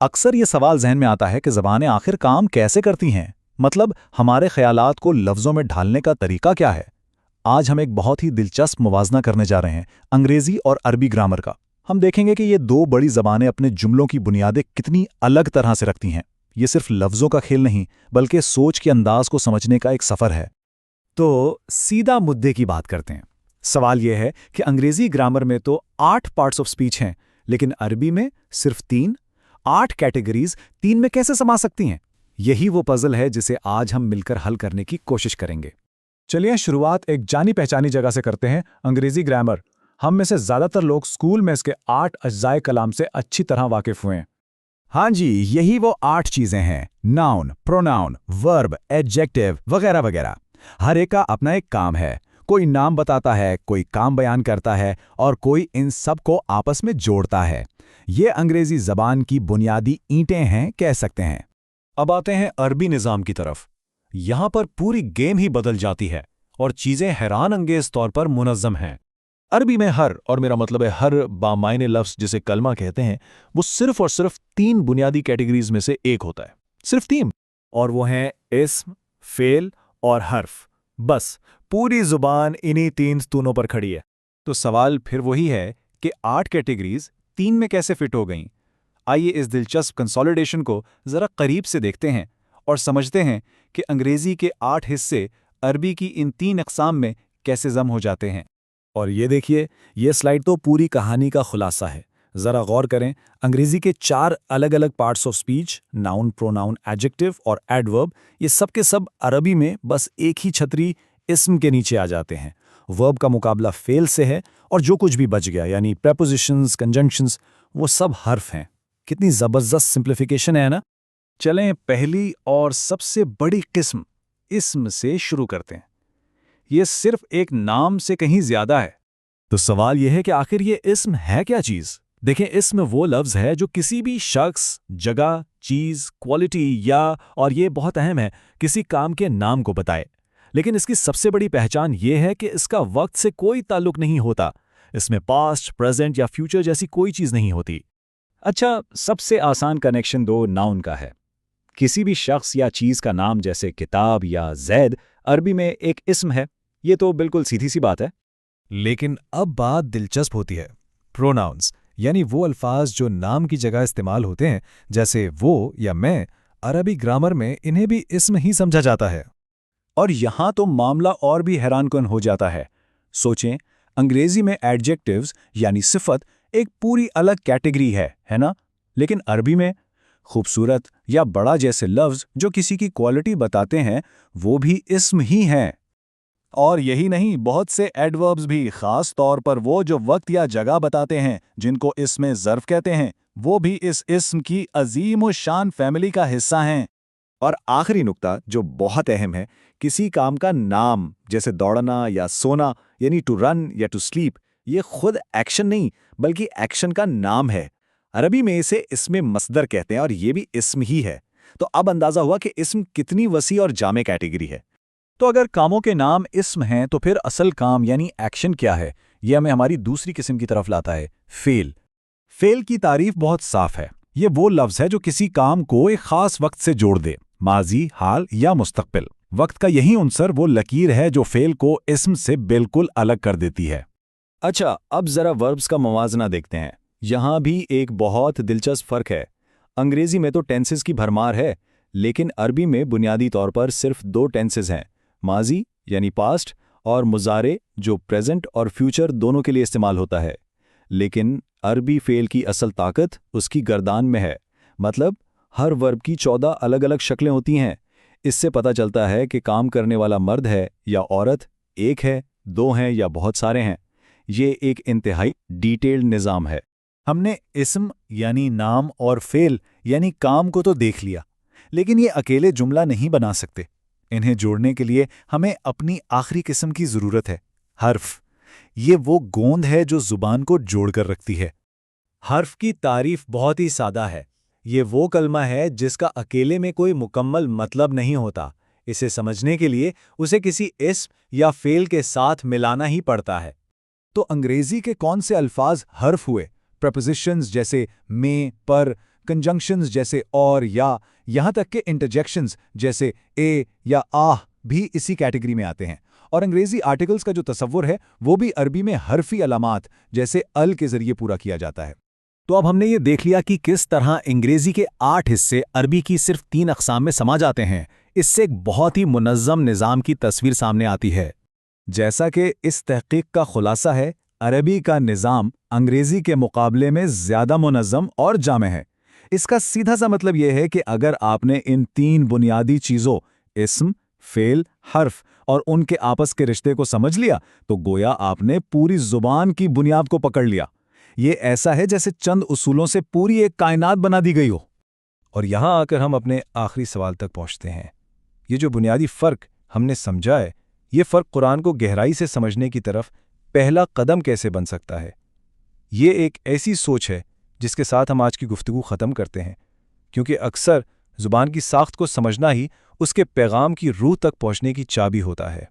اکثر یہ سوال ذہن میں آتا ہے کہ زبانیں آخر کام کیسے کرتی ہیں؟ مطلب ہمارے خیالات کو لفظوں میں ڈھالنے کا طریقہ کیا ہے؟ آج ہم ایک بہت ہی دلچسپ موازنہ کرنے جا رہے ہیں، انگریزی اور عربی گرامر کا۔ ہم دیکھیں گے کہ یہ دو بڑی زبانیں اپنے جملوں کی بنیادیں کتنی الگ طرح سے رکھتی ہیں۔ یہ صرف لفظوں کا کھیل نہیں، بلکہ سوچ کے انداز کو سمجھنے کا ایک سفر ہے۔ تو سیدھا مدعے کی بات کرتے ہیں۔ سوال یہ ہے کہ انگریزی گرامر میں تو 8 پارٹس آف سپیچ ہیں، لیکن عربی میں صرف 3۔ 8 کیٹیگریز 3 میں کیسے سما سکتی ہیں؟ یہی وہ پزل ہے جسے آج ہم مل کر حل کرنے کی کوشش کریں گے۔ چلیے شروعات ایک جانی پہچانی جگہ سے کرتے ہیں، انگریزی گرامر۔ ہم میں سے زیادہ تر لوگ اسکول میں اس کے 8 اجزائے کلام سے اچھی طرح واقف ہوئے ہیں۔ ہاں جی، یہی وہ 8 چیزیں ہیں: ناؤن، پروناؤن، ورب، ایڈجیکٹیو وغیرہ وغیرہ۔ ہر ایک کا اپنا ایک کام ہے۔ کوئی نام بتاتا ہے، کوئی کام بیان کرتا ہے، اور کوئی ان سب کو آپس میں جوڑتا ہے۔ یہ انگریزی زبان کی بنیادی اینٹیں ہیں، کہہ سکتے ہیں۔ اب آتے ہیں عربی نظام کی طرف۔ یہاں پر پوری گیم ہی بدل جاتی ہے اور چیزیں حیران انگیز طور پر منظم ہیں۔ عربی میں ہر، اور میرا مطلب ہے ہر بامعنی لفظ جسے کلمہ کہتے ہیں، وہ صرف اور صرف 3 بنیادی کیٹیگریز میں سے ایک ہوتا ہے۔ صرف 3، اور وہ ہیں اسم، فعل اور حرف۔ بس پوری زبان انہی 3 ستونوں پر کھڑی ہے۔ تو سوال پھر وہی ہے کہ 8 کیٹیگریز 3 میں کیسے فٹ ہو گئیں؟ آئیے اس دلچسپ کنسولیڈیشن کو ذرا قریب سے دیکھتے ہیں اور سمجھتے ہیں کہ انگریزی کے 8 حصے عربی کی ان 3 اقسام میں کیسے ضم ہو جاتے ہیں۔ اور یہ دیکھیے، یہ سلائیڈ تو پوری کہانی کا خلاصہ ہے۔ ذرا غور کریں، انگریزی کے 4 الگ الگ parts of speech, noun, pronoun, adjective اور ایڈورب، یہ سب کے سب عربی میں بس ایک ہی چھتری اسم کے نیچے آ جاتے ہیں۔ ورب کا مقابلہ فعل سے ہے، اور جو کچھ بھی بچ گیا یعنی پریپوزیشنز، کنجنکشنز، وہ سب حرف ہیں۔ کتنی زبردست سمپلیفیکیشن ہے نا؟ چلیں پہلی اور سب سے بڑی قسم اسم سے شروع کرتے ہیں۔ یہ صرف ایک نام سے کہیں زیادہ ہے۔ تو سوال یہ ہے کہ آخر یہ اسم ہے کیا چیز؟ دیکھیں، اسم وہ لفظ ہے جو کسی بھی شخص، جگہ، چیز، کوالٹی یا، اور یہ بہت اہم ہے، کسی کام کے نام کو بتائے۔ لیکن اس کی سب سے بڑی پہچان یہ ہے کہ اس کا وقت سے کوئی تعلق نہیں ہوتا۔ اس میں پاسٹ، پریزنٹ یا فیوچر جیسی کوئی چیز نہیں ہوتی۔ اچھا، سب سے آسان کنیکشن دو ناؤن کا ہے۔ کسی بھی شخص یا چیز کا نام جیسے کتاب یا زید عربی میں ایک اسم ہے۔ یہ تو بالکل سیدھی سی بات ہے۔ لیکن اب بات دلچسپ ہوتی ہے۔ پروناؤنز، یعنی وہ الفاظ جو نام کی جگہ استعمال ہوتے ہیں، جیسے وہ یا میں، عربی گرامر میں انہیں بھی اسم ہی سمجھا جاتا ہے۔ اور یہاں تو معاملہ اور بھی حیران کن ہو جاتا ہے۔ سوچیں، انگریزی میں ایڈجیکٹیوز یعنی صفت ایک پوری الگ کیٹیگری ہے نا؟ لیکن عربی میں خوبصورت یا بڑا جیسے لفظ جو کسی کی کوالٹی بتاتے ہیں، وہ بھی اسم ہی ہیں۔ اور یہی نہیں، بہت سے ایڈوربز بھی، خاص طور پر وہ جو وقت یا جگہ بتاتے ہیں، جن کو اسم ظرف کہتے ہیں، وہ بھی اس اسم کی عظیم و شان فیملی کا حصہ ہیں۔ اور آخری نقطہ جو بہت اہم ہے، کسی کام کا نام جیسے دوڑنا یا سونا یعنی ٹو رن یا ٹو سلیپ، یہ خود ایکشن نہیں بلکہ ایکشن کا نام ہے۔ عربی میں اسے اسم مصدر کہتے ہیں، اور یہ بھی اسم ہی ہے۔ تو اب اندازہ ہوا کہ اسم کتنی وسیع اور جامع کیٹیگری ہے۔ تو اگر کاموں کے نام اسم ہیں تو پھر اصل کام یعنی ایکشن کیا ہے؟ یہ ہمیں ہماری دوسری قسم کی طرف لاتا ہے، فعل۔ فعل کی تعریف بہت صاف ہے۔ یہ وہ لفظ ہے جو کسی کام کو ایک خاص وقت سے جوڑ دے، ماضی، حال یا مستقبل۔ وقت کا یہی عنصر وہ لکیر ہے جو فعل کو اسم سے بالکل الگ کر دیتی ہے۔ اچھا، اب ذرا وربز کا موازنہ دیکھتے ہیں۔ یہاں بھی ایک بہت دلچسپ فرق ہے۔ انگریزی میں تو ٹینسز کی بھرمار ہے، لیکن عربی میں بنیادی طور پر صرف 2 ٹینسز ہیں، ماضی یعنی پاسٹ اور مضارع جو پریزنٹ اور فیوچر دونوں کے لیے استعمال ہوتا ہے۔ لیکن عربی فعل کی اصل طاقت اس کی گردان میں ہے۔ مطلب ہر ورب کی 14 الگ الگ شکلیں ہوتی ہیں۔ اس سے پتہ چلتا ہے کہ کام کرنے والا مرد ہے یا عورت، ایک ہے، 2 ہیں یا بہت سارے ہیں۔ یہ ایک انتہائی ڈیٹیلڈ نظام ہے۔ ہم نے اسم یعنی نام اور فعل یعنی کام کو تو دیکھ لیا، لیکن یہ اکیلے جملہ نہیں بنا سکتے۔ انہیں جوڑنے کے لیے ہمیں اپنی آخری قسم کی ضرورت ہے، حرف۔ یہ وہ گوند ہے جو زبان کو جوڑ کر رکھتی ہے۔ حرف کی تعریف بہت ہی سادہ ہے۔ یہ وہ کلمہ ہے جس کا اکیلے میں کوئی مکمل مطلب نہیں ہوتا۔ اسے سمجھنے کے لیے اسے کسی اسم یا فعل کے ساتھ ملانا ہی پڑتا ہے۔ تو انگریزی کے کون سے الفاظ حرف ہوئے؟ پریپوزیشنز جیسے میں، پر، کنجنکشنز جیسے اور یا، یہاں تک کہ انٹرجیکشنز جیسے اے یا آہ بھی اسی کیٹیگری میں آتے ہیں۔ اور انگریزی آرٹیکلز کا جو تصور ہے وہ بھی عربی میں حرفی علامات جیسے ال کے ذریعے پورا کیا جاتا ہے۔ تو اب ہم نے یہ دیکھ لیا کہ کس طرح انگریزی کے 8 حصے عربی کی صرف 3 اقسام میں سما جاتے ہیں۔ اس سے ایک بہت ہی منظم نظام کی تصویر سامنے آتی ہے۔ جیسا کہ اس تحقیق کا خلاصہ ہے، عربی کا نظام انگریزی کے مقابلے میں زیادہ منظم اور جامع ہے۔ اس کا سیدھا سا مطلب یہ ہے کہ اگر آپ نے ان 3 بنیادی چیزوں اسم، فعل، حرف اور ان کے آپس کے رشتے کو سمجھ لیا تو گویا آپ نے پوری زبان کی بنیاد کو پکڑ لیا۔ یہ ایسا ہے جیسے چند اصولوں سے پوری ایک کائنات بنا دی گئی ہو۔ اور یہاں آ کر ہم اپنے آخری سوال تک پہنچتے ہیں۔ یہ جو بنیادی فرق ہم نے سمجھا ہے، یہ فرق قرآن کو گہرائی سے سمجھنے کی طرف پہلا قدم کیسے بن سکتا ہے؟ یہ ایک ایسی سوچ ہے جس کے ساتھ ہم آج کی گفتگو ختم کرتے ہیں، کیونکہ اکثر زبان کی ساخت کو سمجھنا ہی اس کے پیغام کی روح تک پہنچنے کی چابی ہوتا ہے۔